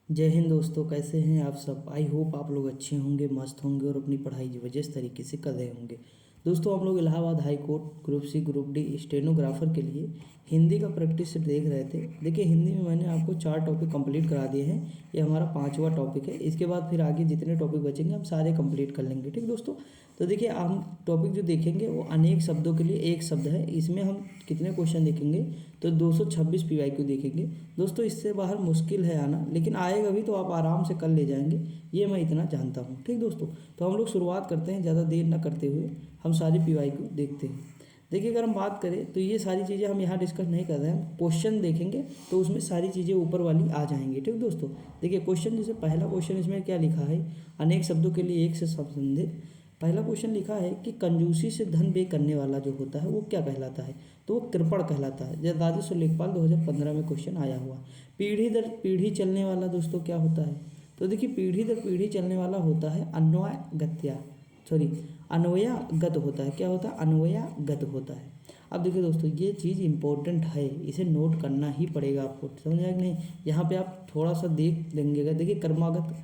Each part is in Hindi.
जय हिंद दोस्तों, कैसे हैं आप सब। आई होप आप लोग अच्छे होंगे, मस्त होंगे और अपनी पढ़ाई जबरदस्त तरीके से कर रहे होंगे। दोस्तों, हम लोग Allahabad high court group C group D stenographer के लिए हिंदी का प्रैक्टिस देख रहे थे। देखिए, हिंदी में मैंने आपको 4 टॉपिक कंप्लीट करा दिए हैं। ये हमारा 5वां टॉपिक है। इसके बाद फिर आगे जितने टॉपिक बचेंगे हम सारे कंप्लीट कर लेंगे। ठीक दोस्तों, तो देखिए हम टॉपिक जो देखेंगे वो अनेक शब्दों के लिए एक शब्द है। इसमें हम कितने क्वेश्चन देखेंगे तो 226 PYQ देखेंगे। दोस्तों, इससे बाहर मुश्किल है आना, लेकिन आएगा भी तो आप आराम से कर ले जाएंगे, ये मैं इतना जानता हूँ। ठीक दोस्तों, तो हम लोग शुरुआत करते हैं, ज़्यादा देर ना करते हुए हम सारी PYQ देखते हैं। देखिए, अगर हम बात करें तो ये सारी चीज़ें हम यहाँ डिस्कस नहीं कर रहे हैं। क्वेश्चन देखेंगे तो उसमें सारी चीज़ें ऊपर वाली आ जाएंगी। ठीक दोस्तों, देखिए क्वेश्चन, जैसे पहला क्वेश्चन इसमें क्या लिखा है, अनेक शब्दों के लिए एक से संबंधित। पहला क्वेश्चन लिखा है कि कंजूसी से धन व्यय करने वाला जो होता है वो क्या कहलाता है, तो वो कृपण कहलाता है। जब राजस्व लेखपाल 2015 में क्वेश्चन आया हुआ। पीढ़ी दर पीढ़ी चलने वाला दोस्तों क्या होता है, तो देखिए पीढ़ी दर पीढ़ी चलने वाला होता है अन्वयागत होता है। क्या होता है? अन्वयागत होता है। अब देखिए दोस्तों, ये चीज़ इंपॉर्टेंट है, इसे नोट करना ही पड़ेगा आपको। समझ आया कि नहीं? यहाँ पे आप थोड़ा सा देख लेंगे। देखिए कर्मागत,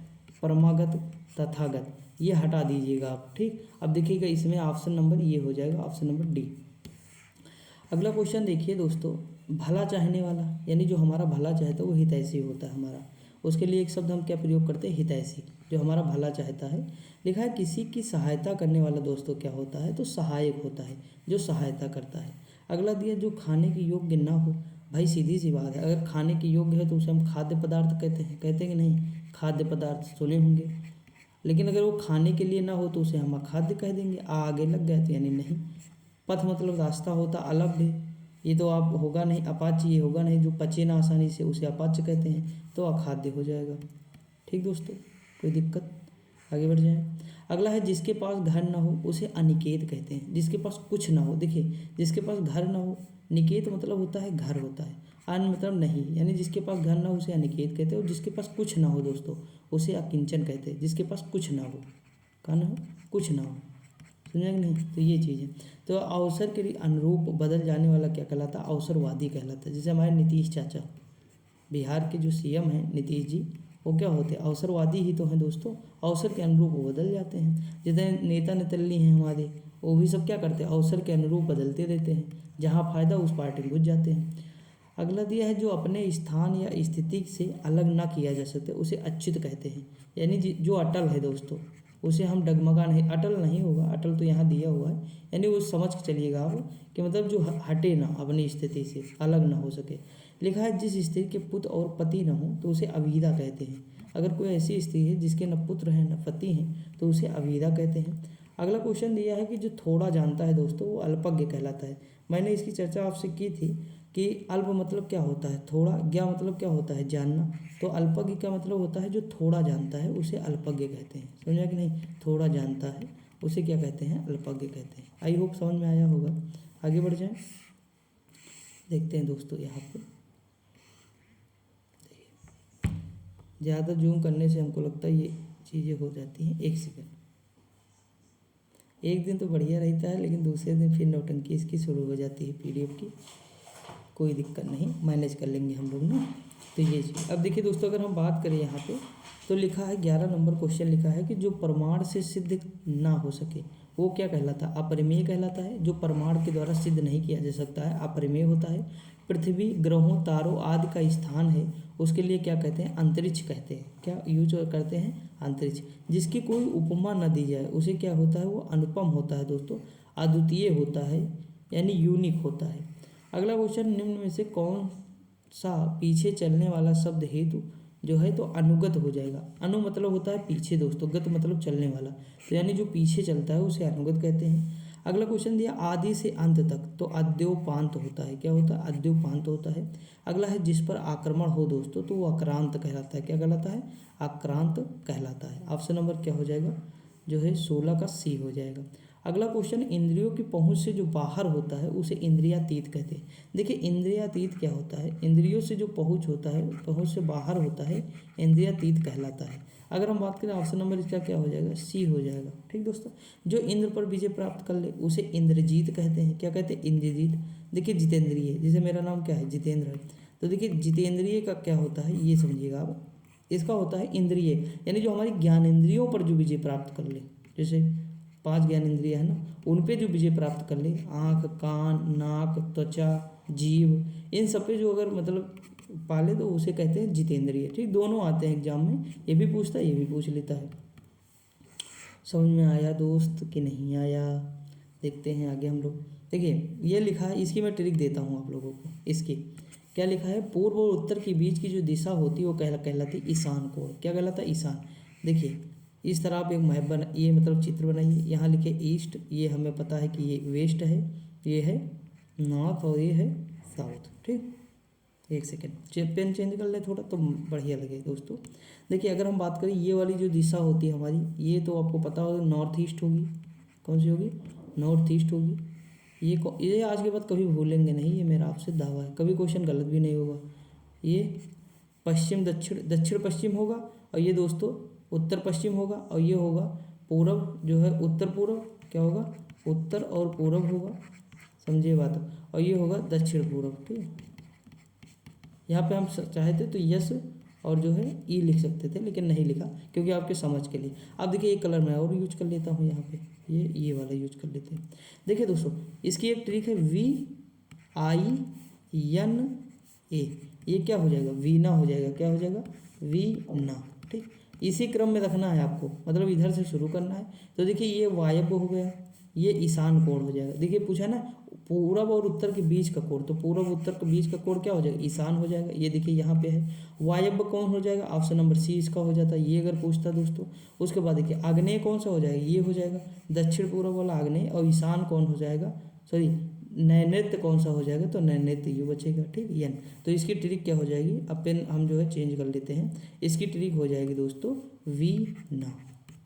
परमागत, तथागत, ये हटा दीजिएगा आप। ठीक, अब देखिएगा इसमें ऑप्शन नंबर ये हो जाएगा, ऑप्शन नंबर डी। अगला क्वेश्चन देखिए दोस्तों, भला चाहने वाला, यानी जो हमारा भला चाहता है वो हितैषी होता है हमारा। उसके लिए एक शब्द हम क्या प्रयोग करते हैं? हितैषी, जो हमारा भला चाहता है। लिखा है किसी की सहायता करने वाला दोस्तों क्या होता है, तो सहायक होता है, जो सहायता करता है। अगला दिया, जो खाने के योग्य ना हो। भाई सीधी सी बात है, अगर खाने के योग्य है तो उसे हम खाद्य पदार्थ कहते हैं, कहते हैं कि नहीं? खाद्य पदार्थ सुने होंगे। लेकिन अगर वो खाने के लिए ना हो तो उसे हम अखाद्य कह देंगे। आगे लग गए तो यानी नहीं। पथ मतलब रास्ता होता, अलभ्य, ये तो आप होगा नहीं। अपाच्य, ये होगा नहीं, जो पचे ना आसानी से उसे अपाच्य कहते हैं, तो अखाद्य हो जाएगा। ठीक दोस्तों, कोई दिक्कत? आगे बढ़ जाए। अगला है, जिसके पास घर ना हो उसे अनिकेत कहते हैं। जिसके पास कुछ ना हो, देखिए जिसके पास घर ना हो, निकेत मतलब होता है घर होता है, अन मतलब नहीं, यानी जिसके पास घर ना हो उसे अनिकेत कहते हैं। और जिसके पास कुछ ना हो दोस्तों उसे अकिंचन कहते हैं। जिसके पास कुछ ना हो, कहा ना हो, कुछ ना हो। समझा कि नहीं? तो ये चीज़ है। तो अवसर के लिए अनुरूप बदल जाने वाला क्या कहलाता है? अवसरवादी कहलाता है। जैसे हमारे नीतीश चाचा, बिहार के जो CM हैं नीतीश जी, वो क्या होते हैं? अवसरवादी ही तो हैं दोस्तों। अवसर के अनुरूप वो बदल जाते हैं। जितने नेता नेतली हैं हमारे, वो भी सब क्या करते हैं? अवसर के अनुरूप बदलते रहते हैं, जहाँ फ़ायदा उस पार्टी में घुस जाते हैं। अगला दिया है, जो अपने स्थान या स्थिति से अलग ना किया जा सकते उसे अच्युत कहते हैं। यानी जो अटल है दोस्तों, उसे हम डगमगा नहीं, अटल नहीं होगा, अटल तो यहाँ दिया हुआ है, यानी वो समझ के चलिएगा आप कि मतलब जो हटे ना, अपनी स्थिति से अलग ना हो सके। लिखा है, जिस स्त्री के पुत्र और पति न हो तो उसे अविदा कहते हैं। अगर कोई ऐसी स्त्री है जिसके न पुत्र हैं न पति हैं तो उसे अविदा कहते हैं। अगला क्वेश्चन दिया है कि जो थोड़ा जानता है दोस्तों वो अल्पज्ञ कहलाता है। मैंने इसकी चर्चा आपसे की थी कि अल्प मतलब क्या होता है? थोड़ा। ज्ञ मतलब क्या होता है? जानना। तो अल्पज्ञ का मतलब होता है जो थोड़ा जानता है उसे अल्पज्ञ कहते हैं। समझा कि नहीं? थोड़ा जानता है उसे क्या कहते हैं? अल्पज्ञ कहते हैं। आई होप समझ में आया होगा। आगे बढ़ जाएं, देखते हैं दोस्तों। यहाँ पे ज़्यादा जूम करने से हमको लगता है ये चीज़ें हो जाती हैं। एक सेकंड। एक दिन तो बढ़िया रहता है, लेकिन दूसरे दिन फिर नौटंकी इसकी शुरू हो जाती है PDF की। कोई दिक्कत नहीं, मैनेज कर लेंगे हम लोग ना। तो ये चीज़। अब देखिए दोस्तों, अगर हम बात करें यहाँ पे, तो लिखा है 11 नंबर क्वेश्चन लिखा है कि जो प्रमाण से सिद्ध ना हो सके वो क्या कहलाता है? अपरिमेय कहलाता है। जो प्रमाण के द्वारा सिद्ध नहीं किया जा सकता है अपरिमेय होता है। पृथ्वी, ग्रहों, तारों आदि का स्थान है, उसके लिए क्या कहते हैं? अंतरिक्ष कहते हैं। क्या यूज करते हैं? अंतरिक्ष। जिसकी कोई उपमा न दी जाए उसे क्या होता है? वो अनुपम होता है दोस्तों, अद्वितीय होता है, यानी यूनिक होता है। अगला क्वेश्चन, निम्न में से कौन सा पीछे चलने वाला शब्द हेतु जो है तो अनुगत हो जाएगा? अनु मतलब होता है पीछे दोस्तों, गत मतलब चलने वाला, तो यानी जो पीछे चलता है उसे अनुगत कहते हैं। अगला क्वेश्चन दिया, आदि से अंत तक, तो अद्योपांत होता है। क्या होता है? अद्योपांत होता है। अगला है, जिस पर आक्रमण हो दोस्तों तो वो आक्रांत कहलाता है। क्या कहलाता है? आक्रांत कहलाता है। ऑप्शन नंबर क्या हो जाएगा? जो है 16 का C हो जाएगा। अगला क्वेश्चन, इंद्रियों की पहुंच से जो बाहर होता है उसे इंद्रियातीत कहते हैं। देखिए इंद्रियातीत क्या होता है? इंद्रियों से जो पहुंच होता है, पहुंच से बाहर होता है, इंद्रियातीत कहलाता है। अगर हम बात करें ऑप्शन नंबर इसका क्या हो जाएगा? C हो जाएगा। ठीक दोस्तों, जो इंद्र पर विजय प्राप्त कर ले उसे इंद्रजीत कहते हैं। क्या कहते हैं? इंद्रजीत। देखिए जितेंद्रिय, जैसे मेरा नाम क्या है? जितेंद्र है, तो देखिए जितेंद्रिय का क्या होता है ये समझिएगा आप। इसका होता है इंद्रिय, यानी जो हमारी ज्ञानेंद्रियों पर जो विजय प्राप्त कर ले, जैसे 5 ज्ञानेंद्रिय है ना, उन पे जो विजय प्राप्त कर ले, आँख, कान, नाक, त्वचा, जीव, इन सब पे जो अगर मतलब पाले तो उसे कहते हैं जितेंद्रिय। ठीक, दोनों आते हैं एग्जाम में, ये भी पूछता है ये भी पूछ लेता है। समझ में आया दोस्त कि नहीं आया? देखते हैं आगे हम लोग। देखिए ये लिखा है, इसकी मैं ट्रिक देता हूँ आप लोगों को। इसकी क्या लिखा है, पूर्व और उत्तर के बीच की जो दिशा होती है वो कहलाती ईशान कोण। क्या कहलाता है? ईशान। देखिए इस तरह आप एक मैप बना, ये मतलब चित्र बनाइए, यहाँ लिखे ईस्ट, ये हमें पता है कि ये वेस्ट है, ये है नॉर्थ और ये है साउथ। ठीक, एक सेकेंड पेन चेंज कर ले थोड़ा तो बढ़िया लगे दोस्तों। देखिए अगर हम बात करें ये वाली जो दिशा होती है हमारी, ये तो आपको पता होगा नॉर्थ ईस्ट होगी। कौन सी होगी? नॉर्थ ईस्ट होगी। ये आज के बाद कभी भूलेंगे नहीं, ये मेरा आपसे दावा है, कभी क्वेश्चन गलत भी नहीं होगा। ये पश्चिम दक्षिण पश्चिम होगा, और ये दोस्तों उत्तर पश्चिम होगा, और ये होगा पूरब जो है उत्तर पूरब। क्या होगा? उत्तर और पूरब होगा, समझिए बात। और ये होगा दक्षिण पूरब। ठीक है, यहाँ पे हम चाहे थे तो यस और जो है ई लिख सकते थे, लेकिन नहीं लिखा क्योंकि आपके समझ के लिए। अब देखिए एक कलर मैं और यूज कर लेता हूँ, यहाँ पे ये वाला यूज कर लेते हैं। देखिए दोस्तों इसकी एक ट्रिक है, VINA। ये क्या हो जाएगा? वीना हो जाएगा। क्या हो जाएगा? वीना। ठीक, इसी क्रम में रखना है आपको, मतलब इधर से शुरू करना है। तो देखिए ये वायव्य हो गया, ये ईशान कोण हो जाएगा। देखिए पूछा ना पूरब और उत्तर के बीच का कोण, तो पूरब उत्तर के बीच का कोण क्या हो जाएगा? ईशान हो जाएगा। ये देखिए यहाँ पे है वायव्य कौन हो जाएगा? ऑप्शन नंबर सी इसका हो जाता है, ये अगर पूछता दोस्तों। उसके बाद देखिए आग्नेय कौन सा हो जाएगा? ये हो जाएगा दक्षिण पूर्व वाला आग्नेय, और ईशान कौन हो जाएगा? सॉरी नैऋत्य कौन सा हो जाएगा? तो नैऋत्य ये बचेगा। ठीक, यन। तो इसकी ट्रिक क्या हो जाएगी? अब पेन हम जो है चेंज कर लेते हैं। इसकी ट्रिक हो जाएगी दोस्तों वीना।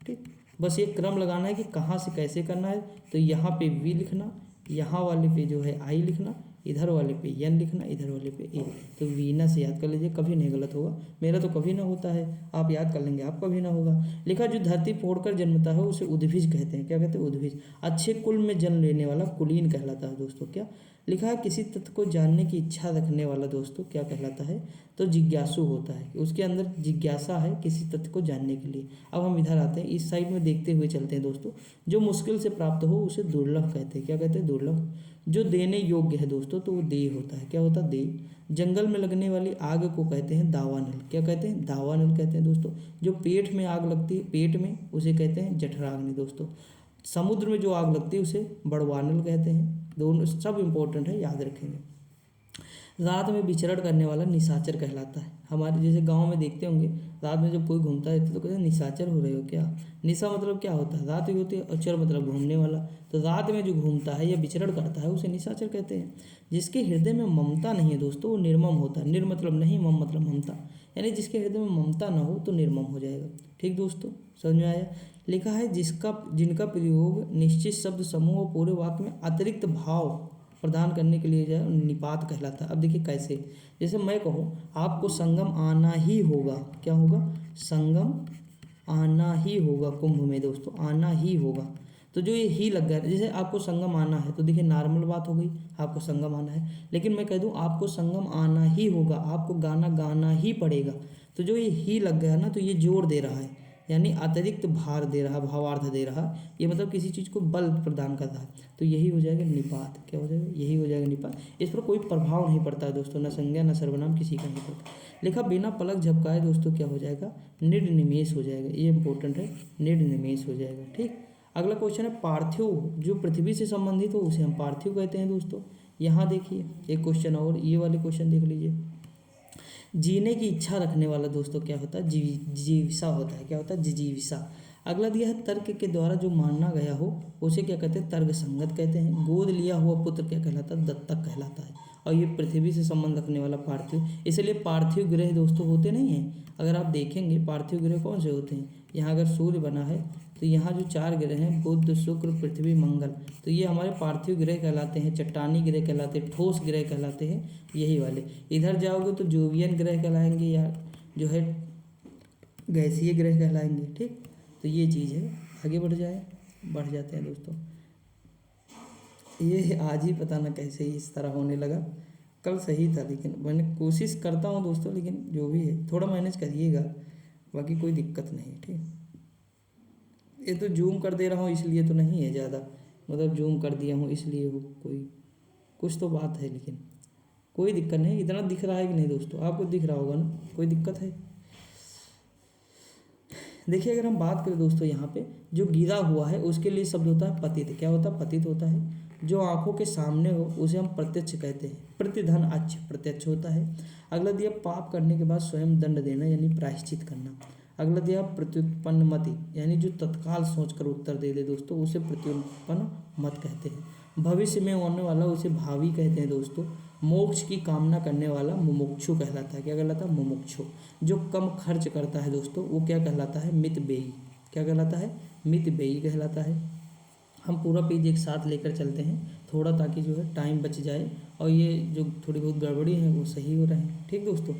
ठीक, बस ये क्रम लगाना है कि कहाँ से कैसे करना है। तो यहाँ पे वी लिखना, यहाँ वाले पे जो है आई लिखना, इधर वाले पे एन लिखना, इधर वाले पे ए। तो वीना से याद कर लीजिए, कभी नहीं गलत होगा। मेरा तो कभी ना होता है, आप याद कर लेंगे, आपका भी ना होगा। लिखा जो धरती फोड़कर जन्मता है उसे उद्भिज कहते हैं। क्या कहते हैं? उद्भिज। अच्छे कुल में जन्म लेने वाला कुलीन कहलाता है दोस्तों। क्या लिखा है? किसी तत्व को जानने की इच्छा रखने वाला दोस्तों क्या कहलाता है? तो जिज्ञासु होता है, उसके अंदर जिज्ञासा है किसी तत्व को जानने के लिए। अब हम इधर आते हैं, इस साइड में देखते हुए चलते हैं दोस्तों। जो मुश्किल से प्राप्त हो उसे दुर्लभ कहते हैं। क्या कहते हैं? दुर्लभ। जो देने योग्य है दोस्तों तो वो देय होता है। क्या होता है? देय। जंगल में लगने वाली आग को कहते हैं दावानल। क्या कहते हैं? दावानल कहते हैं दोस्तों। जो पेट में आग लगती है, पेट में, उसे कहते हैं जठराग्नि दोस्तों। समुद्र में जो आग लगती है उसे बड़वानल कहते हैं। दोनों सब इंपॉर्टेंट है, याद रखेंगे। रात में विचरण करने वाला निशाचर कहलाता है। हमारे जैसे गांव में देखते होंगे, रात में जब कोई घूमता है तो कहते हैं निशाचर हो रहे हो क्या। निशा मतलब क्या होता है? रात ही होती है, और चर मतलब घूमने वाला। तो रात में जो घूमता है या विचरण करता है उसे निशाचर कहते हैं। जिसके हृदय में ममता नहीं है दोस्तों वो निर्मम होता है। निर मतलब नहीं, मम मतलब ममता, यानी जिसके हृदय में ममता ना हो तो निर्मम हो जाएगा। ठीक दोस्तों, समझ में आया? लिखा है जिनका प्रयोग निश्चित शब्द समूह और पूरे वाक्य में अतिरिक्त भाव प्रदान करने के लिए जो है निपात कहलाता है। अब देखिए कैसे, जैसे मैं कहूँ आपको संगम आना ही होगा। क्या होगा? संगम आना ही होगा कुंभ में दोस्तों, आना ही होगा। तो जो ये ही लग गया, जैसे आपको संगम आना है तो देखिए नॉर्मल बात हो गई, आपको संगम आना है। लेकिन मैं कह दूँ आपको संगम आना ही होगा, आपको गाना गाना ही पड़ेगा, तो जो ये ही लग गया ना तो ये जोर दे रहा है, यानी अतिरिक्त भार दे रहा, भावार्थ दे रहा, ये मतलब किसी चीज़ को बल प्रदान कर रहा है। तो यही हो जाएगा निपात। क्या हो जाएगा? यही हो जाएगा निपात। इस पर कोई प्रभाव नहीं पड़ता है दोस्तों, न संज्ञा न सर्वनाम किसी का नहीं पड़ता। लिखा बिना पलक झपकाए दोस्तों क्या हो जाएगा? निर्निमेष हो जाएगा। ये इंपॉर्टेंट है, निर्निमेष हो जाएगा। ठीक, अगला क्वेश्चन है पार्थिव जो पृथ्वी से संबंधित हो उसे हम पार्थिव कहते हैं दोस्तों। यहाँ देखिए एक क्वेश्चन और, ये वाले क्वेश्चन देख लीजिए। जीने की इच्छा रखने वाला दोस्तों क्या होता है? जिजीविषा होता है। क्या होता है? जिजीविषा। अगला दिया है तर्क के द्वारा जो माना गया हो उसे क्या कहते हैं? तर्क संगत कहते हैं। गोद लिया हुआ पुत्र क्या कहलाता है? दत्तक कहलाता है। और ये पृथ्वी से संबंध रखने वाला पार्थिव, इसलिए पार्थिव ग्रह दोस्तों होते नहीं हैं। अगर आप देखेंगे पार्थिव ग्रह कौन से होते हैं, यहाँ अगर सूर्य बना है तो यहाँ जो 4 ग्रह हैं बुध शुक्र पृथ्वी मंगल, तो ये हमारे पार्थिव ग्रह कहलाते हैं, चट्टानी ग्रह कहलाते हैं, ठोस ग्रह कहलाते हैं, यही वाले। इधर जाओगे तो जोवियन ग्रह कहलाएंगे या जो है गैसीय ग्रह कहलाएंगे। ठीक, तो ये चीज़ है। आगे बढ़ जाते हैं दोस्तों। ये आज ही पता ना कैसे ही इस तरह होने लगा, कल सही था, लेकिन मैंने कोशिश करता हूँ दोस्तों, लेकिन जो भी है थोड़ा मैनेज करिएगा। बाकी कोई दिक्कत नहीं। ठीक, ये तो जूम कर दे रहा हूँ इसलिए तो नहीं है ज़्यादा, मतलब जूम कर दिया हूँ इसलिए हो कोई कुछ तो बात है, लेकिन कोई दिक्कत नहीं। इतना दिख रहा है कि नहीं दोस्तों, आपको दिख रहा होगा ना, कोई दिक्कत है? देखिए अगर हम बात करें दोस्तों यहाँ पे जो गिरा हुआ है उसके लिए शब्द होता है पतित। क्या होता है? पतित होता है। जो आंखों के सामने हो उसे हम प्रत्यक्ष कहते हैं। प्रतिधन अच्छ प्रत्यक्ष होता है। अगला दिया पाप करने के बाद स्वयं दंड देना यानी प्रायश्चित करना। अगला दिया प्रत्युत्पन्न मति यानी जो तत्काल सोचकर उत्तर दे दे दोस्तों उसे प्रत्युत्पन्न मत कहते हैं। भविष्य में होने वाला उसे भावी कहते हैं दोस्तों। मोक्ष की कामना करने वाला मुमुक्षु कहलाता है। क्या कहलाता है? मुमुक्षु। जो कम खर्च करता है दोस्तों वो क्या कहलाता है? मितव्ययी। क्या कहलाता है? मितव्ययी कहलाता है। हम पूरा पेज एक साथ लेकर चलते हैं थोड़ा, ताकि जो है टाइम बच जाए और ये जो थोड़ी बहुत गड़बड़ी है वो सही हो रहे हैं। ठीक दोस्तों,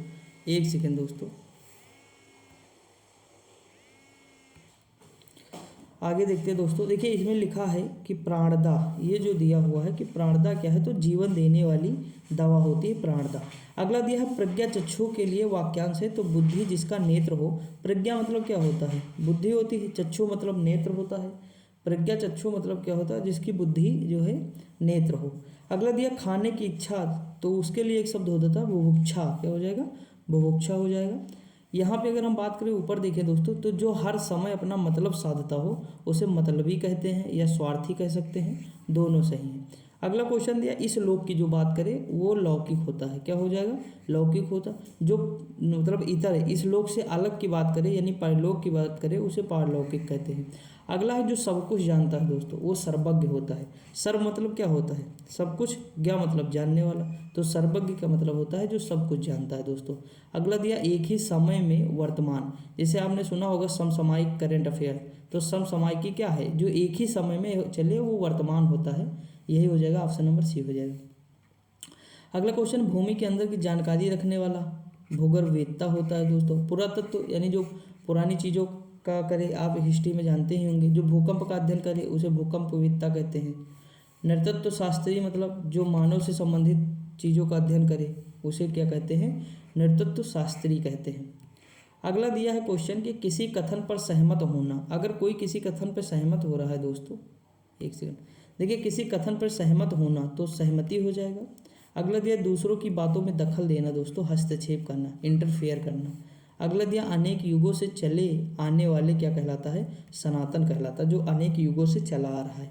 एक सेकेंड दोस्तों, आगे देखते हैं दोस्तों। देखिए इसमें लिखा है कि प्राणदा, ये जो दिया हुआ है कि प्राणदा क्या है, तो जीवन देने वाली दवा होती है प्राणदा। अगला दिया है प्रज्ञा चक्षु के लिए वाक्यांश है, तो बुद्धि जिसका नेत्र हो। प्रज्ञा मतलब क्या होता है? बुद्धि होती है। चक्षु मतलब नेत्र होता है। प्रज्ञा चक्षु मतलब क्या होता है? जिसकी बुद्धि जो है नेत्र हो। अगला दिया खाने की इच्छा, तो उसके लिए एक शब्द होता था बुभुक्षा। क्या हो जाएगा? बुभुक्षा हो जाएगा। यहाँ पे अगर हम बात करें ऊपर देखें दोस्तों, तो जो हर समय अपना मतलब साधता हो उसे मतलबी कहते हैं या स्वार्थी कह सकते हैं, दोनों सही हैं। अगला क्वेश्चन दिया इस लोक की जो बात करें वो लौकिक होता है। क्या हो जाएगा? लौकिक होता। जो मतलब इतर है, इस लोक से अलग की बात करें यानी परलोक की बात करें उसे पारलौकिक कहते हैं। अगला है जो सब कुछ जानता है दोस्तों वो सर्वज्ञ होता है। सर्व मतलब क्या होता है? सब कुछ। ज्ञ मतलब जानने वाला, तो सर्वज्ञ का मतलब होता है जो सब कुछ जानता है दोस्तों। अगला दिया एक ही समय में वर्तमान, जैसे आपने सुना होगा समसामयिक करंट अफेयर, तो समसामयिकी क्या है? जो एक ही समय में चले वो वर्तमान होता है। यही हो जाएगा, ऑप्शन नंबर सी हो जाएगा। अगला क्वेश्चन भूमि के अंदर की जानकारी रखने वाला भूगर्भवेत्ता होता है दोस्तों। पुरातत्व यानी जो पुरानी चीज़ों का करे, आप हिस्ट्री में जानते ही होंगे। जो भूकंप का अध्ययन करे उसे भूकंपवेत्ता कहते हैं। नृतत्व शास्त्री मतलब जो मानव से संबंधित चीज़ों का अध्ययन करे उसे क्या कहते हैं? नृतत्व शास्त्री कहते हैं। अगला दिया है क्वेश्चन कि किसी कथन पर सहमत होना। अगर कोई किसी कथन पर सहमत हो रहा है दोस्तों, एक सेकंड, देखिए किसी कथन पर सहमत होना तो सहमति हो जाएगा। अगला दिया दूसरों की बातों में दखल देना दोस्तों, हस्तक्षेप करना, इंटरफेयर करना। अगला दिया अनेक युगों से चले आने वाले क्या कहलाता है? सनातन कहलाता है, जो अनेक युगों से चला आ रहा है।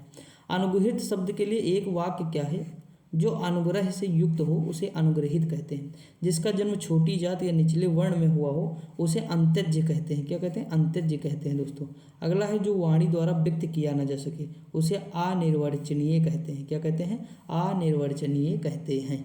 अनुगृहित शब्द के लिए एक वाक्य क्या है? जो अनुग्रह से युक्त हो उसे अनुग्रहित कहते हैं। जिसका जन्म छोटी जात या निचले वर्ण में हुआ हो उसे अंत्यज कहते हैं। क्या कहते हैं? अंत्यज कहते हैं दोस्तों। अगला है जो वाणी द्वारा व्यक्त किया न जा सके उसे अनिर्वचनीय कहते हैं। क्या कहते हैं? अनिर्वचनीय कहते हैं।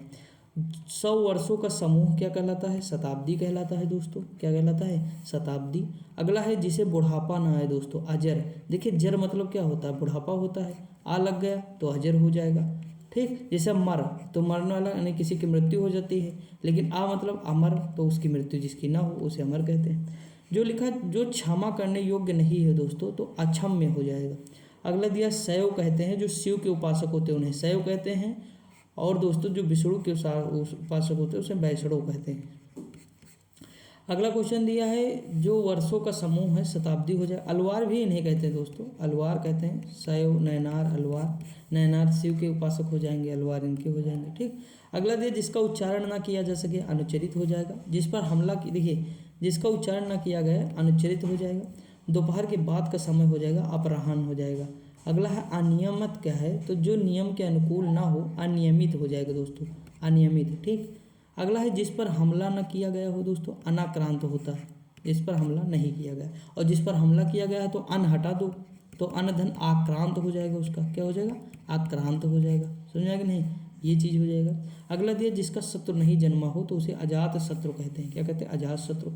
100 वर्षों का समूह क्या कहलाता है? शताब्दी कहलाता है दोस्तों। क्या कहलाता है? शताब्दी। अगला है जिसे बुढ़ापा ना आए दोस्तों, अजर। देखिए जर मतलब क्या होता है? बुढ़ापा होता है। आ लग गया तो अजर हो जाएगा। ठीक, जैसे मर तो मरने वाला यानी किसी की मृत्यु हो जाती है, लेकिन आ मतलब अमर, तो उसकी मृत्यु जिसकी ना हो उसे अमर कहते हैं। जो लिखा जो क्षमा करने योग्य नहीं है दोस्तों तो अक्षम्य हो जाएगा। अगला दिया शैव कहते हैं, जो शिव के उपासक होते हैं उन्हें शैव कहते हैं, और दोस्तों जो विष्णु के उपासक होते हैं उसे वैष्णव कहते हैं। अगला क्वेश्चन दिया है जो वर्षों का समूह है शताब्दी हो जाए। अलवार भी इन्हें कहते हैं दोस्तों, अलवार कहते हैं। शैव, नयनार, अलवार। नयनार शिव के उपासक हो जाएंगे, अलवार इनके हो जाएंगे। ठीक। अगला दिया जिसका उच्चारण ना किया जा सके अनुच्चरित हो जाएगा। जिस पर हमला की, देखिए जिसका उच्चारण ना किया गया अनुच्चरित हो जाएगा। दोपहर के बाद का समय हो जाएगा, अपराह्न हो जाएगा। अगला है अनियमित क्या है? तो जो नियम के अनुकूल ना हो अनियमित हो जाएगा दोस्तों, अनियमित। ठीक। अगला है जिस पर हमला न किया गया हो दोस्तों, अनाक्रांत होता है। जिस पर हमला नहीं किया गया, और जिस पर हमला किया गया है तो अन हटा दो तो अन धन आक्रांत हो जाएगा, उसका क्या हो जाएगा? आक्रांत हो जाएगा। समझा कि नहीं? ये चीज़ हो जाएगा। अगला दिया जिसका शत्रु नहीं जन्मा हो तो उसे अजात शत्रु कहते हैं। क्या कहते हैं? अजात शत्रु।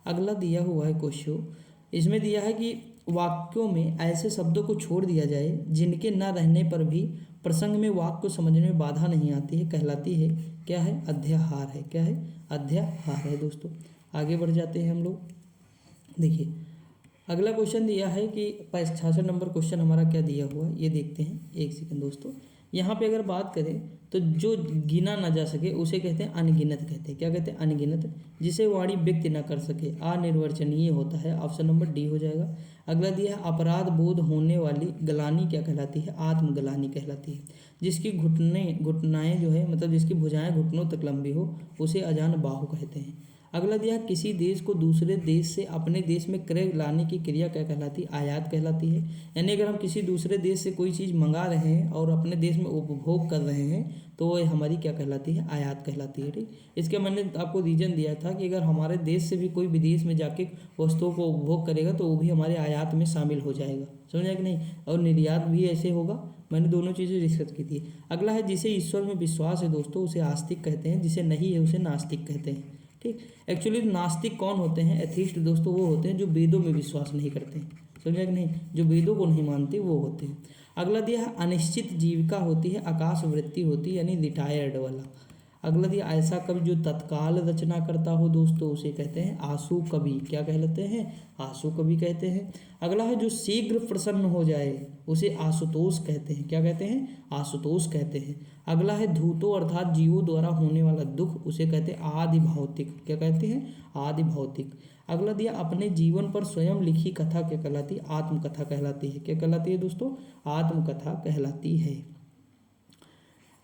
अगला दिया हुआ है क्वेश्चन, इसमें दिया है कि वाक्यों में ऐसे शब्दों को छोड़ दिया जाए जिनके न रहने पर भी प्रसंग में वाक्य को समझने में बाधा नहीं आती है, कहलाती है क्या है? अध्याहार है। क्या है? अध्याहार है दोस्तों। आगे बढ़ जाते हैं हम लोग। देखिए अगला क्वेश्चन दिया है कि 66 नंबर क्वेश्चन हमारा क्या दिया हुआ है ये देखते हैं। एक सेकंड दोस्तों, यहाँ पे अगर बात करें तो जो गिना ना जा सके उसे कहते हैं अनगिनत कहते हैं। क्या कहते हैं? अनगिनत। जिसे वाणी व्यक्त ना कर सके अनिर्वचनीय होता है। ऑप्शन नंबर डी हो जाएगा। अगला दिया है अपराध बोध होने वाली गलानी क्या कहलाती है? आत्मगलानी कहलाती है। जिसकी घुटनाएं जो है मतलब जिसकी भुजाएं घुटनों तक लंबी हो उसे अजान बाहु कहते हैं। अगला दिया है किसी देश को दूसरे देश से अपने देश में क्रय लाने की क्रिया क्या कहलाती है? आयात कहलाती है। यानी अगर हम किसी दूसरे देश से कोई चीज़ मंगा रहे हैं और अपने देश में उपभोग कर रहे हैं तो वो हमारी क्या कहलाती है? आयात कहलाती है। ठीक, इसके मैंने आपको रीजन दिया था कि अगर हमारे देश से भी कोई विदेश में जाके वस्तुओं को उपभोग करेगा तो वो भी हमारे आयात में शामिल हो जाएगा। समझा कि नहीं? और निर्यात भी ऐसे होगा। मैंने दोनों चीज़ें डिस्कस की थी। अगला है जिसे ईश्वर में विश्वास है दोस्तों उसे आस्तिक कहते हैं, जिसे नहीं है उसे नास्तिक कहते हैं। ठीक, एक्चुअली नास्तिक कौन होते हैं? एथीस्ट दोस्तों वो होते हैं जो वेदों में विश्वास नहीं करते हैं। समझा कि नहीं? जो वेदों को नहीं मानते वो होते हैं। अगला दिया है अनिश्चित जीविका होती है, आकाश वृत्ति होती है यानी रिटायर्ड वाला। अगला दिया ऐसा कवि जो तत्काल रचना करता हो दोस्तों उसे कहते हैं आंसू कवि। क्या कहलाते हैं? आंसू कवि कहते हैं। अगला है जो शीघ्र प्रसन्न हो जाए उसे आशुतोष कहते हैं। क्या कहते हैं? आशुतोष कहते हैं। अगला है धूतो अर्थात जीवों द्वारा होने वाला दुख उसे कहते हैं आदि भौतिक। क्या कहते हैं? आदि भौतिक। अगला दिया अपने जीवन पर स्वयं लिखी कथा क्या कहलाती है? आत्मकथा कहलाती है। क्या कहलाती है दोस्तों? आत्मकथा कहलाती है।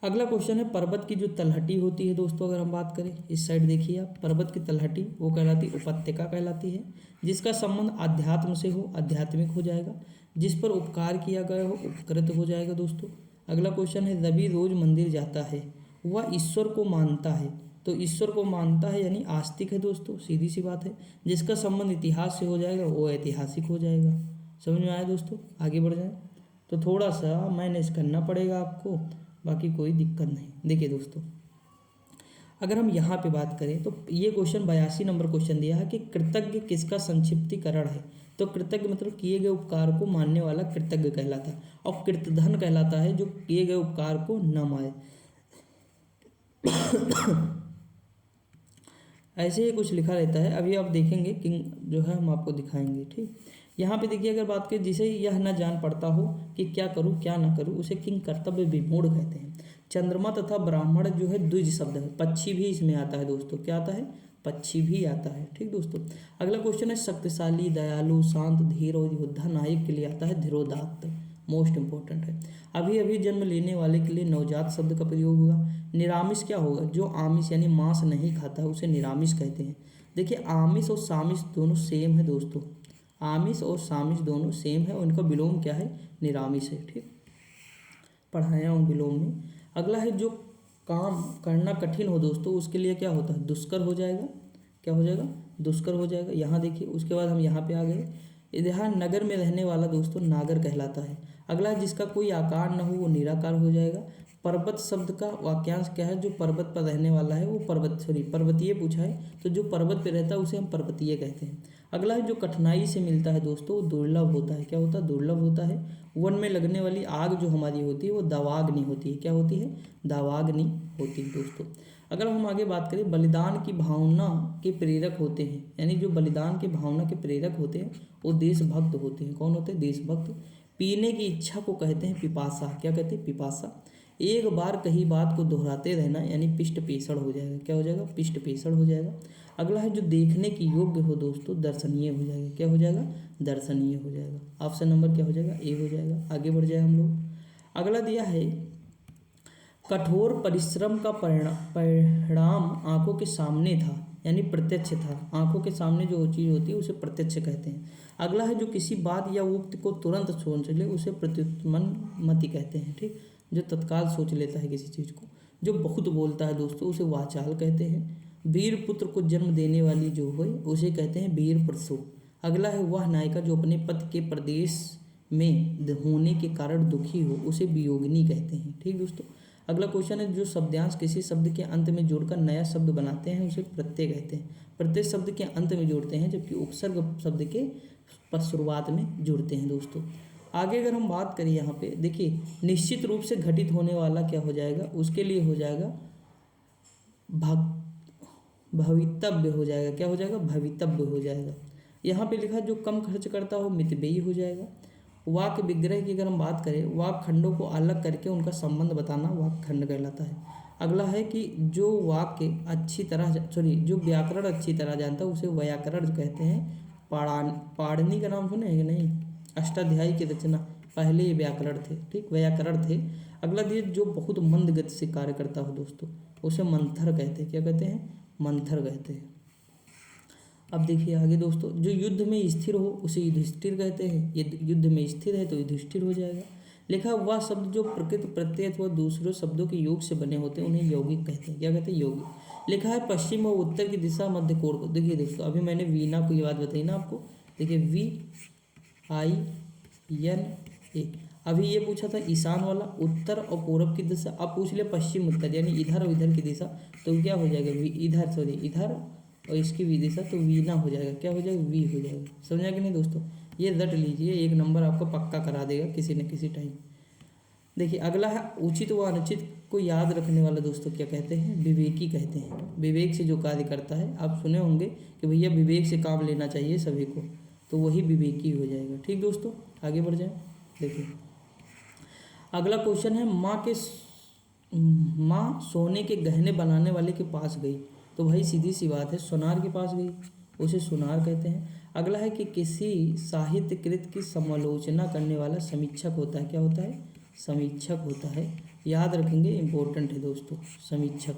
अगला क्वेश्चन है पर्वत की जो तलहटी होती है दोस्तों, अगर हम बात करें इस साइड देखिए आप, पर्वत की तलहटी वो कहलाती उपत्यका कहलाती है। जिसका संबंध अध्यात्म से हो आध्यात्मिक हो जाएगा। जिस पर उपकार किया गया हो उपकृत हो जाएगा दोस्तों। अगला क्वेश्चन है रवि रोज मंदिर जाता है वह ईश्वर को मानता है, तो ईश्वर को मानता है यानी आस्तिक है दोस्तों, सीधी सी बात है। जिसका संबंध इतिहास से हो जाएगा वो ऐतिहासिक हो जाएगा। समझ में आया दोस्तों? आगे बढ़ जाए तो थोड़ा सा मैनेज करना पड़ेगा आपको, बाकी कोई दिक्कत नहीं। देखिए दोस्तों अगर हम यहाँ पे बात करें तो ये क्वेश्चन 82 नंबर क्वेश्चन दिया है कि कृतज्ञ किसका संक्षिप्तीकरण है? तो कृतज्ञ मतलब किए गए उपकार को मानने वाला कृतज्ञ कहलाता है। और कृतधन कहलाता है जो किए गए उपकार को न माने। ऐसे ही कुछ लिखा रहता है, अभी आप देखेंगे कि जो है हम आपको दिखाएंगे। ठीक, यहाँ पे देखिए अगर बात करें जिसे यह न जान पड़ता हो कि क्या करूँ क्या ना करूँ उसे किंग कर्तव्य विमूढ़ कहते हैं। चंद्रमा तथा ब्राह्मण जो है द्विज शब्द है, पक्षी भी इसमें आता है दोस्तों। क्या आता है? पक्षी भी आता है। ठीक दोस्तों, अगला क्वेश्चन है शक्तिशाली दयालु शांत धीर और योद्धा नायक के लिए आता है धीरोदात्त, मोस्ट इंपॉर्टेंट है। अभी अभी जन्म लेने वाले के लिए नवजात शब्द का प्रयोग होगा। निरामिष क्या होगा? जो आमिष यानी मांस नहीं खाता है उसे निरामिष कहते हैं। देखिए आमिष और सामिष दोनों सेम है दोस्तों, आमिष और सामिष दोनों सेम है और इनका विलोम क्या है? निरामिष है। ठीक, पढ़ाया हूँ विलोम में। अगला है जो काम करना कठिन हो दोस्तों उसके लिए क्या होता है? दुष्कर हो जाएगा। क्या हो जाएगा? दुष्कर हो जाएगा। यहाँ देखिए उसके बाद हम यहाँ पे आ गए। यहाँ नगर में रहने वाला दोस्तों नागर कहलाता है। अगला है जिसका कोई आकार न हो वो निराकार हो जाएगा। पर्वत शब्द का वाक्यांश क्या है? जो पर्वत पर रहने वाला है वो पर्वतीय पूछा है, तो जो पर्वत पे रहता है उसे हम पर्वतीय कहते हैं। अगला है जो कठिनाई से मिलता है दोस्तों वो दुर्लभ होता है। क्या होता है? दुर्लभ होता है। वन में लगने वाली आग जो हमारी होती है वो दावाग्नि होती है। क्या होती है? दावाग्नि होती है दोस्तों। अगर हम आगे बात करें बलिदान की भावना के प्रेरक होते हैं, यानी जो बलिदान की भावना के प्रेरक होते हैं वो देशभक्त होते हैं। कौन होते हैं? देशभक्त। पीने की इच्छा को कहते हैं पिपासा। क्या कहते हैं? पिपासा। एक बार कही बात को दोहराते रहना यानी पिष्ट पेषण हो जाएगा। क्या हो जाएगा? पिष्ट पेषण हो जाएगा। अगला है जो देखने की योग्य हो दोस्तों दर्शनीय हो जाएगा। क्या हो जाएगा? दर्शनीय हो जाएगा। ऑप्शन नंबर क्या हो जाएगा? ए हो जाएगा। आगे बढ़ जाए हम लोग। अगला दिया है कठोर परिश्रम का परिणाम आंखों के सामने था यानी प्रत्यक्ष था। आंखों के सामने जो चीज़ होती है उसे प्रत्यक्ष कहते हैं। अगला है जो किसी बात या उक्त को तुरंत सोच ले उसे प्रत्युत्पन्नमति कहते हैं। ठीक, जो तत्काल सोच लेता है किसी चीज़ को। जो बहुत बोलता है दोस्तों उसे वाचाल कहते हैं। वीर पुत्र को जन्म देने वाली जो हो उसे कहते हैं वीर प्रसव। अगला है वह नायिका जो अपने पति के प्रदेश में होने के कारण दुखी हो उसे वियोगिनी कहते हैं। ठीक दोस्तों, अगला क्वेश्चन है जो शब्दांश किसी शब्द के अंत में जोड़कर नया शब्द बनाते हैं उसे प्रत्यय कहते हैं। प्रत्यय शब्द के अंत में जोड़ते हैं जबकि उपसर्ग शब्द के शुरुआत में जुड़ते हैं दोस्तों। आगे अगर हम बात करें यहाँ पे देखिए निश्चित रूप से घटित होने वाला क्या हो जाएगा? उसके लिए हो जाएगा भवितव्य हो जाएगा। क्या हो जाएगा? भवितव्य हो जाएगा। यहाँ पे लिखा जो कम खर्च करता हो मितव्ययी हो जाएगा। वाक्य विग्रह की अगर हम बात करें, वाक्य खंडों को अलग करके उनका संबंध बताना वाक्य खंड कहलाता है। अगला है कि जो वाक्य अच्छी तरह जो व्याकरण अच्छी तरह जानता है उसे व्याकरण कहते हैं। पाणिनि का नाम सुने हैं कि नहीं? अष्टाध्यायी की रचना पहले ये व्याकरण थे, ठीक, व्याकरण थे। अगला दिए जो बहुत मंद गति से कार्य करता हो दोस्तों, उसे मंथर कहते हैं। क्या कहते हैं? मंथर कहते हैं। अब देखिए आगे दोस्तों, जो युद्ध में स्थिर हो उसे युधिष्ठिर कहते हैं। ये युद्ध में स्थिर है तो युधिष्ठिर हो जाएगा। लिखा वह शब्द जो प्रकृत प्रत्यय अथवा दूसरे शब्दों के योग से बने होते हैं उन्हें यौगिक कहते हैं। क्या कहते हैं? यौगिक। लिखा है पश्चिम और उत्तर की दिशा मध्य कोण को। देखिए दोस्तों, अभी मैंने वीणा को ये बात बताई ना आपको, देखिए VINA। अभी ये पूछा था ईशान वाला, उत्तर और पूरब की दिशा। अब पूछ लिया पश्चिम उत्तर, यानी इधर और इधर की दिशा, तो क्या हो जाएगा? इधर और इसकी भी दिशा, तो वीणा हो जाएगा। क्या हो जाएगा? वी हो जाएगा। समझा कि नहीं दोस्तों? ये रट लीजिए, 1 नंबर आपको पक्का करा देगा किसी न किसी टाइम। देखिए अगला है उचित व अनुचित को याद रखने वाला दोस्तों क्या कहते हैं? विवेकी कहते हैं। विवेक से जो कार्य करता है, आप सुने होंगे कि भैया विवेक से काम लेना चाहिए सभी को, तो वही विवेकी हो जाएगा। ठीक दोस्तों, आगे बढ़ जाए। देखिए अगला क्वेश्चन है, माँ सोने के गहने बनाने वाले के पास गई, तो भाई सीधी सी बात है, सोनार के पास गई, उसे सोनार कहते हैं। अगला है कि किसी साहित्य कृत की समालोचना करने वाला समीक्षक होता है। क्या होता है? समीक्षक होता है। याद रखेंगे, इंपॉर्टेंट है दोस्तों, समीक्षक।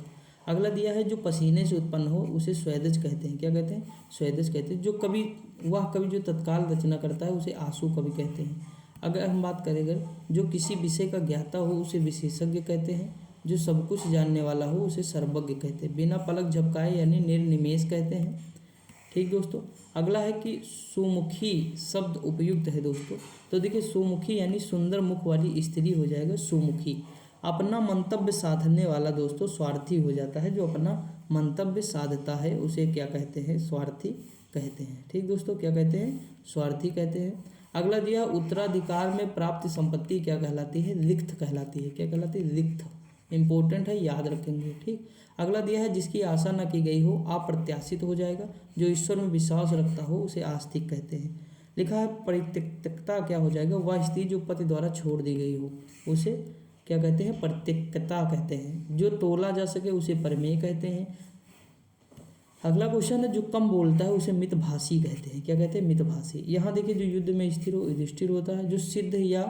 अगला दिया है जो पसीने से उत्पन्न हो उसे स्वेदज कहते हैं। क्या कहते हैं? स्वेदज कहते हैं। जो कवि जो तत्काल रचना करता है उसे आंसू कवि कहते हैं। अगर हम बात करें, अगर जो किसी विषय का ज्ञाता हो उसे विशेषज्ञ कहते हैं। जो सब कुछ जानने वाला हो उसे सर्वज्ञ कहते हैं। बिना पलक झपकाए यानी निर्निमेष कहते हैं। ठीक दोस्तों, अगला है कि सुमुखी शब्द उपयुक्त है दोस्तों, तो देखिए सुमुखी यानी सुंदर मुख वाली स्त्री हो जाएगा सुमुखी। अपना मंतव्य साधने वाला दोस्तों स्वार्थी हो जाता है। जो अपना मंतव्य साधता है उसे क्या कहते हैं? स्वार्थी कहते हैं। ठीक दोस्तों, क्या कहते हैं? स्वार्थी कहते हैं। अगला दिया उत्तराधिकार में प्राप्त संपत्ति क्या कहलाती है? रिक्त कहलाती है। क्या कहलाती है? रिक्त। इंपॉर्टेंट है, याद रखेंगे। ठीक, अगला दिया है जिसकी आशा न की गई हो अप्रत्याशित हो जाएगा। जो ईश्वर में विश्वास रखता हो उसे आस्तिक कहते हैं। लिखा है परित्यक्तता क्या हो जाएगा? वह स्त्री जो पति द्वारा छोड़ दी गई हो उसे क्या कहते हैं? परित्यक्तता कहते हैं। जो तोला जा सके उसे परमेय कहते हैं। अगला क्वेश्चन है जो कम बोलता है उसे मितभाषी कहते हैं। क्या कहते हैं? मितभाषी। यहाँ देखिए जो युद्ध में स्थिर हो युधिष्ठिर होता है। जो सिद्ध या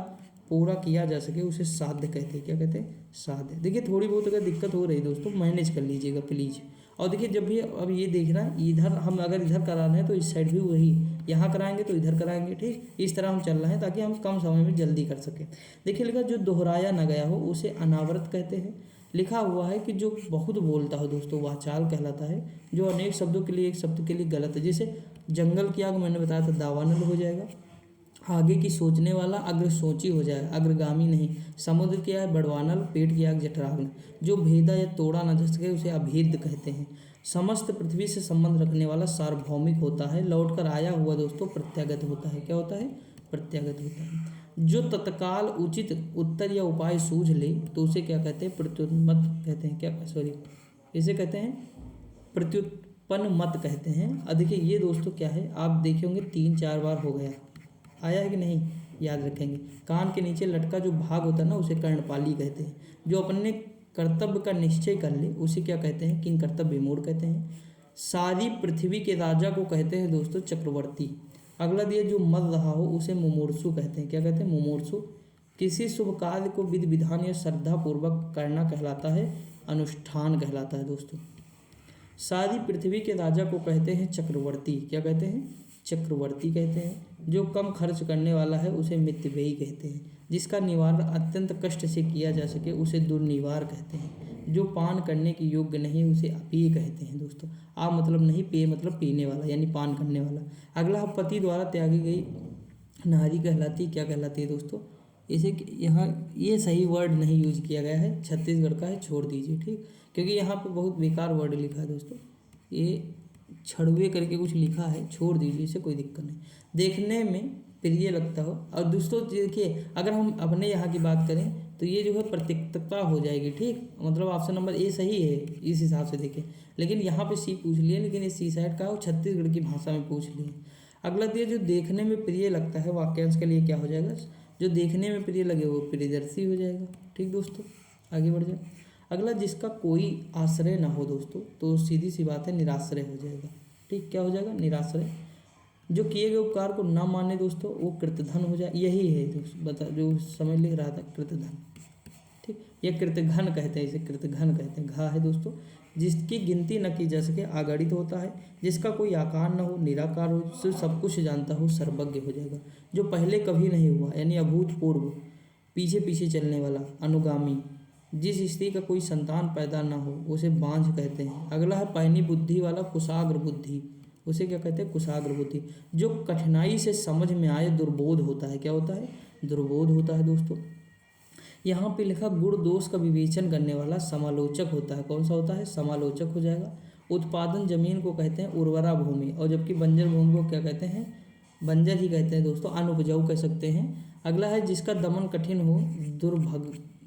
पूरा किया जा सके उसे साध्य कहते हैं। क्या कहते हैं? साध्य। देखिए थोड़ी बहुत अगर दिक्कत हो रही दोस्तों मैनेज कर लीजिएगा प्लीज़। और देखिए जब भी अब ये देखना इधर हम अगर इधर कराना है तो इस साइड भी वही, यहाँ कराएंगे तो इधर कराएंगे। ठीक, इस तरह हम चल रहे हैं ताकि हम कम समय में जल्दी कर सकें। देखिए लिखा जो दोहराया न गया हो उसे अनावृत कहते हैं। लिखा हुआ है कि जो बहुत बोलता हो दोस्तों वाचाल कहलाता है। जो अनेक शब्दों के लिए एक शब्द के लिए गलत है, जैसे जंगल की आग मैंने बताया था दावानल हो जाएगा। आगे की सोचने वाला अग्र सोची हो जाएगा, अग्रगामी नहीं। समुद्र की आग बड़वानल, पेट की आग जठराग्नि। जो भेदा या तोड़ा न जा सके उसे अभेद कहते हैं। समस्त पृथ्वी से संबंध रखने वाला सार्वभौमिक होता है। लौटकर आया हुआ दोस्तों प्रत्यागत होता है। क्या होता है? प्रत्यागत होता है। जो तत्काल उचित उत्तर या उपाय सूझ ले तो उसे क्या कहते हैं? प्रत्युन्मत कहते हैं। क्या सॉरी इसे कहते हैं प्रत्युत्पन्न मत कहते हैं। अब देखिए ये दोस्तों क्या है, आप देखे होंगे 3-4 बार हो गया, आया है कि नहीं? याद रखेंगे। कान के नीचे लटका जो भाग होता है ना उसे कर्णपाली कहते हैं। जो अपने कर्तव्य का निश्चय कर ले उसे क्या कहते हैं? किंग कर्तव्य विमूढ़ कहते हैं। सारी पृथ्वी के राजा को कहते हैं दोस्तों चक्रवर्ती। अगला दिया जो मर रहा हो उसे मुमूर्षु कहते हैं। क्या कहते हैं? मुमूर्षु। किसी शुभ कार्य को विधि विधान या श्रद्धा पूर्वक करना कहलाता है अनुष्ठान कहलाता है दोस्तों। सारी पृथ्वी के राजा को कहते हैं चक्रवर्ती। क्या कहते हैं? चक्रवर्ती कहते हैं। जो कम खर्च करने वाला है उसे मितव्ययी कहते हैं। जिसका निवारण अत्यंत कष्ट से किया जा सके उसे दुर्निवार कहते हैं। जो पान करने के योग्य नहीं उसे अपेय कहते हैं दोस्तों। आ मतलब नहीं, पेय मतलब पीने वाला यानी पान करने वाला। अगला पति द्वारा त्यागी गई नारी कहलाती क्या कहलाती है दोस्तों? इसे यहाँ ये सही वर्ड नहीं यूज किया गया है, छत्तीसगढ़ का है, छोड़ दीजिए। ठीक, क्योंकि यहाँ पे बहुत बेकार वर्ड लिखा है दोस्तों, ये छड़ुए करके कुछ लिखा है, छोड़ दीजिए, इसे कोई दिक्कत नहीं। देखने में प्रिय लगता हो। और दोस्तों देखिए अगर हम अपने यहाँ की बात करें तो ये जो है प्रत्यक्षता हो जाएगी। ठीक, मतलब ऑप्शन नंबर ए सही है इस हिसाब से देखिए। लेकिन यहाँ पे सी पूछ लिए, लेकिन ये सी साइड का हो छत्तीसगढ़ की भाषा में पूछ लिए। अगला दिया जो देखने में प्रिय लगता है, वाक्यांश के लिए क्या हो जाएगा, जो देखने में प्रिय लगे वो प्रियदर्शी हो जाएगा। ठीक दोस्तों, आगे बढ़ जाए। अगला जिसका कोई आश्रय ना हो दोस्तों, तो सीधी सी बात है निराश्रय हो जाएगा। ठीक, क्या हो जाएगा, निराश्रय। जो किए गए उपकार को ना माने दोस्तों वो कृतधन हो जाए, यही है दोस्तों, बता जो समय लिख रहा था कृतधन। ठीक, ये कृतघ्न कहते हैं, इसे कृतघ्न कहते हैं। घा है दोस्तों, जिसकी गिनती न की जा सके, आगणित होता है। जिसका कोई आकार न हो, निराकार हो, जो सब कुछ जानता हो, सर्वज्ञ हो जाएगा। जो पहले कभी नहीं हुआ यानी अभूतपूर्व, पीछे पीछे चलने वाला, अनुगामी। जिस स्त्री का कोई संतान पैदा ना हो उसे बांझ कहते हैं। अगला है पैनी बुद्धि वाला, कुशाग्र बुद्धि, उसे क्या कहते हैं, कुशाग्र बुद्धि। जो कठिनाई से समझ में आए, दुर्बोध होता है। क्या होता है, दुर्बोध होता है दोस्तों। यहाँ पे लिखा गुण दोष का विवेचन करने वाला समालोचक होता है। कौन सा होता है, समालोचक हो जाएगा। उत्पादन जमीन को कहते हैं उर्वरा भूमि, और जबकि बंजर भूमि को क्या कहते हैं, बंजर ही कहते हैं दोस्तों, अनुपजाऊ कह सकते हैं। अगला है जिसका दमन कठिन हो,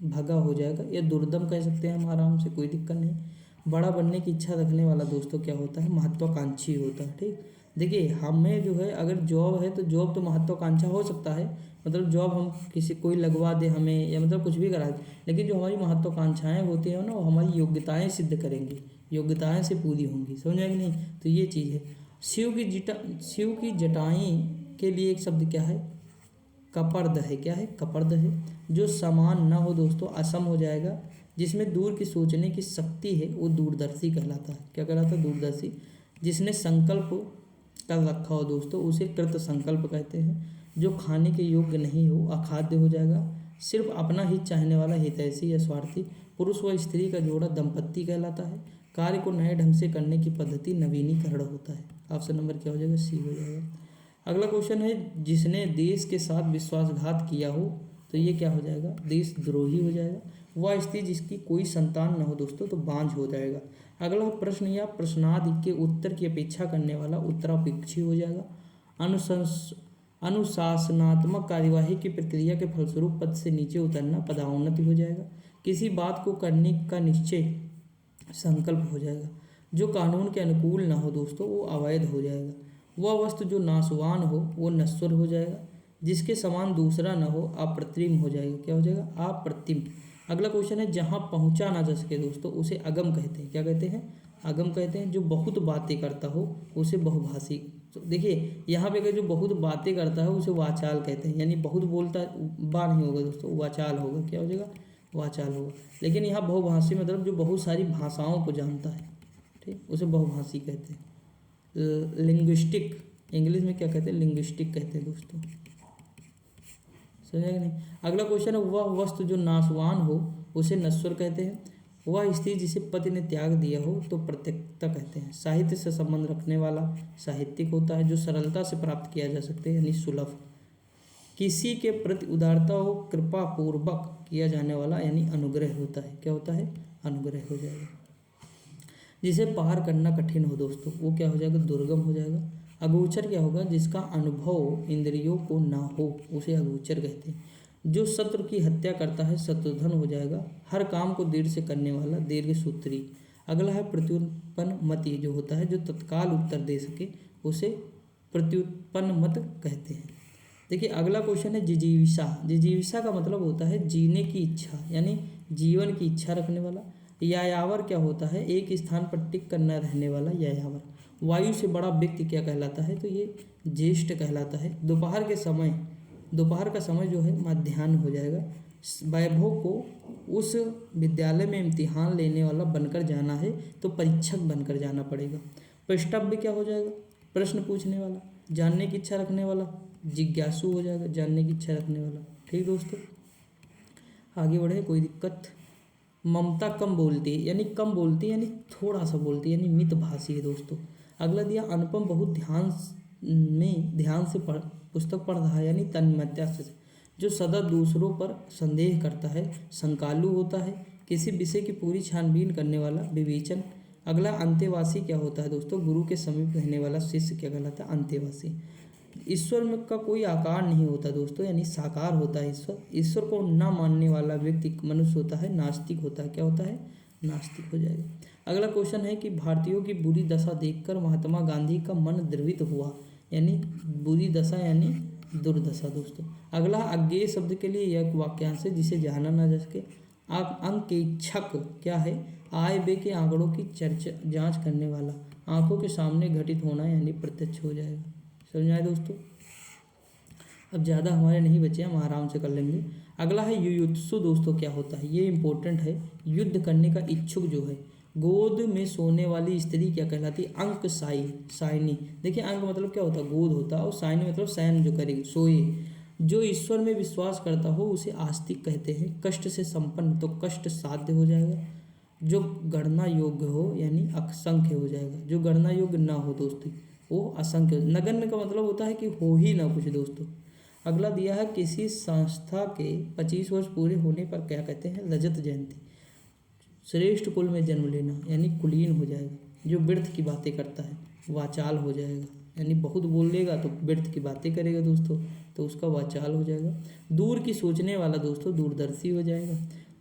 भगा हो जाएगा, या दुर्दम कह सकते हैं हम आराम से, कोई दिक्कत नहीं। बड़ा बनने की इच्छा रखने वाला दोस्तों क्या होता है, महत्वाकांक्षी होता है। ठीक, देखिए हमें जो है अगर जॉब है तो जॉब तो महत्वाकांक्षा हो सकता है, मतलब जॉब हम किसी कोई लगवा दे हमें, या मतलब कुछ भी करा दे, लेकिन जो हमारी महत्वाकांक्षाएं होती हैं ना वो हमारी योग्यताएं सिद्ध करेंगी, योग्यताएं से पूरी होंगी, समझ आएगी नहीं। तो ये चीज़ है। शिव की जटाएं के लिए एक शब्द क्या है, कपर्द है। क्या है, कपर्द है। जो समान ना हो दोस्तों, असम हो जाएगा। जिसमें दूर की सोचने की शक्ति है वो दूरदर्शी कहलाता है। क्या कहलाता है, दूरदर्शी। जिसने संकल्प कर रखा हो दोस्तों उसे कृत संकल्प कहते हैं। जो खाने के योग्य नहीं हो, अखाद्य हो जाएगा। सिर्फ अपना ही चाहने वाला, हितैषी या स्वार्थी। पुरुष व स्त्री का जोड़ा दंपत्ति कहलाता है। कार्य को नए ढंग से करने की पद्धति नवीनीकरण होता है। ऑप्शन नंबर क्या हो जाएगा, सी हो जाएगा। अगला क्वेश्चन है जिसने देश के साथ विश्वासघात किया हो, तो ये क्या हो जाएगा, देशद्रोही हो जाएगा। वह स्त्री जिसकी कोई संतान न हो दोस्तों, तो बांझ हो जाएगा। अगला प्रश्न या प्रश्नादि के उत्तर की अपेक्षा करने वाला, उत्तरापेक्षी हो जाएगा। अनुशासनात्मक कार्यवाही की प्रक्रिया के फलस्वरूप पद से नीचे उतरना, पदावनति हो जाएगा। किसी बात को करने का निश्चय, संकल्प हो जाएगा। जो कानून के अनुकूल ना हो दोस्तों वो अवैध हो जाएगा। वह वस्तु जो नाशवान हो वो नश्वर हो जाएगा। जिसके समान दूसरा न हो, अप्रतिम हो जाएगा। क्या हो जाएगा, अप्रतिम। अगला क्वेश्चन है जहाँ पहुँचा ना जा सके दोस्तों उसे अगम कहते हैं। क्या कहते हैं, अगम कहते हैं। जो बहुत बातें करता हो उसे बहुभाषी। तो देखिए यहाँ पे अगर जो बहुत बातें करता है उसे वाचाल कहते हैं, यानी बहुत बोलता बा नहीं होगा दोस्तों, वाचाल होगा। क्या हो जाएगा, वाचाल होगा। लेकिन यहाँ बहुभाषी मतलब जो बहुत सारी भाषाओं को जानता है, ठीक, उसे बहुभाषी कहते हैं। लिंग्विस्टिक, इंग्लिश में क्या कहते हैं, लिंग्विस्टिक कहते हैं दोस्तों, समझेगा नहीं। अगला क्वेश्चन है वह वस्तु जो नाशवान हो उसे नश्वर कहते हैं। वह स्त्री जिसे पति ने त्याग दिया हो तो प्रत्यक्षता कहते हैं। साहित्य से संबंध रखने वाला साहित्यिक होता है। जो सरलता से प्राप्त किया जा सकते हैं यानी सुलभ। किसी के प्रति उदारता हो, कृपा पूर्वक किया जाने वाला यानी अनुग्रह होता है। क्या होता है, अनुग्रह हो जाएगा। जिसे पार करना कठिन हो दोस्तों वो क्या हो जाएगा, दुर्गम हो जाएगा। अगोचर क्या होगा, जिसका अनुभव इंद्रियों को ना हो उसे अगोचर कहते हैं। जो शत्रु की हत्या करता है शत्रुधन हो जाएगा। हर काम को देर से करने वाला दीर्घ सूत्री। अगला है प्रत्युत्पन्न मति, जो होता है जो तत्काल उत्तर दे सके उसे प्रत्युत्पन्न मत कहते हैं। देखिए अगला क्वेश्चन है जिजीविषा। जिजीविषा का मतलब होता है जीने की इच्छा यानी जीवन की इच्छा रखने वाला। यायावर क्या होता है, एक स्थान पर टिक कर न रहने वाला यायावर। वायु से बड़ा व्यक्ति क्या कहलाता है, तो ये ज्येष्ठ कहलाता है। दोपहर का समय जो है मध्याह्न हो जाएगा। वैभव को उस विद्यालय में इम्तिहान लेने वाला बनकर जाना है तो परीक्षक बनकर जाना पड़ेगा। पृष्ठव्य क्या हो जाएगा, प्रश्न पूछने वाला। जानने की इच्छा रखने वाला जिज्ञासु हो जाएगा, जानने की इच्छा रखने वाला। ठीक दोस्तों, आगे बढ़े, कोई दिक्कत। ममता कम बोलती है यानी कम बोलती है यानी थोड़ा सा बोलती है यानी मितभाषी है दोस्तों। अगला दिया अनुपम बहुत ध्यान से पुस्तक पढ़ रहा है यानी तन्मयता से। जो सदा दूसरों पर संदेह करता है शंकालु होता है। किसी विषय की पूरी छानबीन करने वाला विवेचन। अगला अंतेवासी क्या होता है दोस्तों, गुरु के समीप रहने वाला शिष्य क्या कहलाता है, अंतेवासी। ईश्वर में का कोई आकार नहीं होता दोस्तों यानी साकार होता है ईश्वर। ईश्वर को न मानने वाला व्यक्ति मनुष्य होता है, नास्तिक होता है। क्या होता है, नास्तिक हो जाएगा। अगला क्वेश्चन है कि भारतीयों की बुरी दशा देखकर महात्मा गांधी का मन द्रवित हुआ। यानी बुरी दशा यानी दुर्दशा दोस्तों। अगला अज्ञेय शब्द के लिए यह वाक्यांश है जिसे जाना ना जा सके। अंकेक्षक क्या है? आय व्यय के आंकड़ों की चर्चा जांच करने वाला, आंखों के सामने घटित होना यानी प्रत्यक्ष हो जाएगा। समझ आए दोस्तों? अब ज़्यादा हमारे नहीं बचे, हम आराम से कर लेंगे। अगला है युयुत्सु दोस्तों, क्या होता है? ये इंपॉर्टेंट है। युद्ध करने का इच्छुक जो है। गोद में सोने वाली स्त्री क्या कहलाती है? अंक साई, साइनी। देखिए अंक मतलब क्या होता है? गोद होता है, और साइनी मतलब शयन जो करेगी, सोए। जो ईश्वर में विश्वास करता हो उसे आस्तिक कहते हैं। कष्ट से संपन्न तो कष्ट साध्य हो जाएगा। जो गणना योग्य हो यानी असंख्य हो जाएगा। जो गणना योग्य ना हो दोस्तों वो असंख्य। नगण्य का मतलब होता है कि हो ही ना कुछ दोस्तों। अगला दिया है किसी संस्था के 25 वर्ष पूरे होने पर क्या कहते हैं? रजत जयंती। श्रेष्ठ कुल में जन्म लेना यानी कुलीन हो जाएगा। जो व्यर्थ की बातें करता है वाचाल हो जाएगा, यानी बहुत बोल लेगा तो व्यर्थ की बातें करेगा दोस्तों, तो उसका वाचाल हो जाएगा। दूर की सोचने वाला दोस्तों दूरदर्शी हो जाएगा।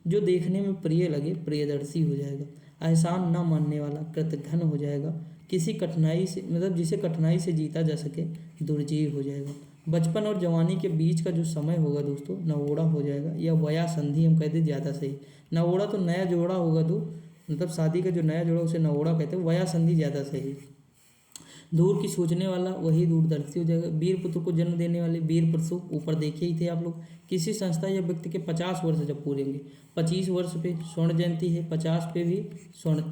जो देखने में प्रिय लगे प्रियदर्शी हो जाएगा। एहसान न मानने वाला कृतघ्न हो जाएगा। किसी कठिनाई से मतलब जिसे कठिनाई से जीता जा सके दुर्जीव हो जाएगा। बचपन और जवानी के बीच का जो समय होगा दोस्तों नवोड़ा हो जाएगा, या वया संधि हम कहते हैं ज़्यादा सही। नवोड़ा तो नया जोड़ा होगा तो मतलब शादी का जो नया जोड़ा उसे नवोड़ा कहते हैं, वया संधि ज़्यादा सही। दूर की सोचने वाला वही दूरदर्शी हो जाएगा। वीर पुत्र को जन्म देने वाले वीर प्रसू, ऊपर देखे ही थे आप लोग। किसी संस्था या व्यक्ति के 50 वर्ष जब पूरे होंगे, 25 वर्ष पे स्वर्ण जयंती है, 50 पे भी स्वर्ण,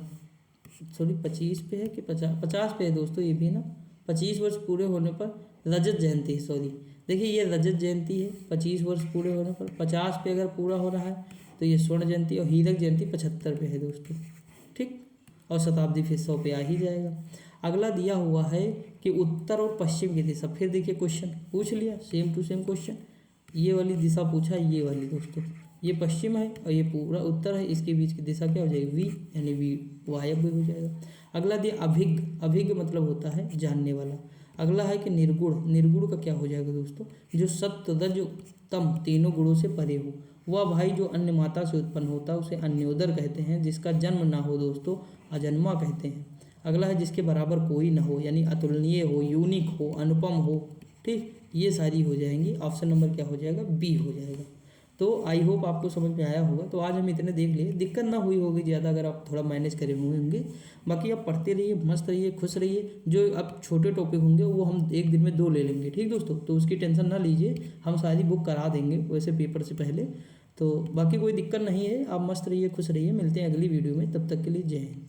सॉरी 25 पे है कि 50 पे है दोस्तों, ये भी ना 25 वर्ष पूरे होने पर रजत जयंती है। सॉरी देखिए ये रजत जयंती है 25 वर्ष पूरे होने पर। 50 पे अगर पूरा हो रहा है तो ये स्वर्ण जयंती, और हीरक जयंती 75 पे है दोस्तों, ठीक। और शताब्दी फिर 100 पे आ ही जाएगा। अगला दिया हुआ है कि उत्तर और पश्चिम की दिशा। फिर देखिए क्वेश्चन पूछ लिया, सेम टू सेम क्वेश्चन। ये वाली दिशा पूछा, ये वाली दोस्तों, ये पश्चिम है और ये पूरा उत्तर है, इसके बीच की दिशा क्या हो जाएगी? वी, यानी वी वायव्य हो जाएगा। अगला दिया अभिज्ञ। अभिज्ञ मतलब होता है जानने वाला। अगला है कि निर्गुण। निर्गुण का क्या हो जाएगा दोस्तों? जो सत्य रज तम तीनों गुणों से परे हो। वह भाई जो अन्य माता से उत्पन्न होता है उसे अन्योदर कहते हैं। जिसका जन्म ना हो दोस्तों अजन्मा कहते हैं। अगला है जिसके बराबर कोई ना हो, यानी अतुलनीय हो, यूनिक हो, अनुपम हो, ठीक। ये सारी हो जाएंगी। ऑप्शन नंबर क्या हो जाएगा? बी हो जाएगा। तो आई होप आपको समझ में आया होगा। तो आज हम इतने देख लिए, दिक्कत ना हुई होगी ज़्यादा अगर आप थोड़ा मैनेज करे हुए होंगे। बाकी आप पढ़ते रहिए, मस्त रहिए, खुश रहिए। जो अब छोटे टॉपिक होंगे वो हम एक दिन में 2 ले लेंगे, ठीक दोस्तों। तो उसकी टेंशन ना लीजिए, हम सारी बुक करा देंगे वैसे पेपर से पहले। तो बाकी कोई दिक्कत नहीं है, आप मस्त रहिए, खुश रहिए। मिलते हैं अगली वीडियो में, तब तक के लिए जय हिंद।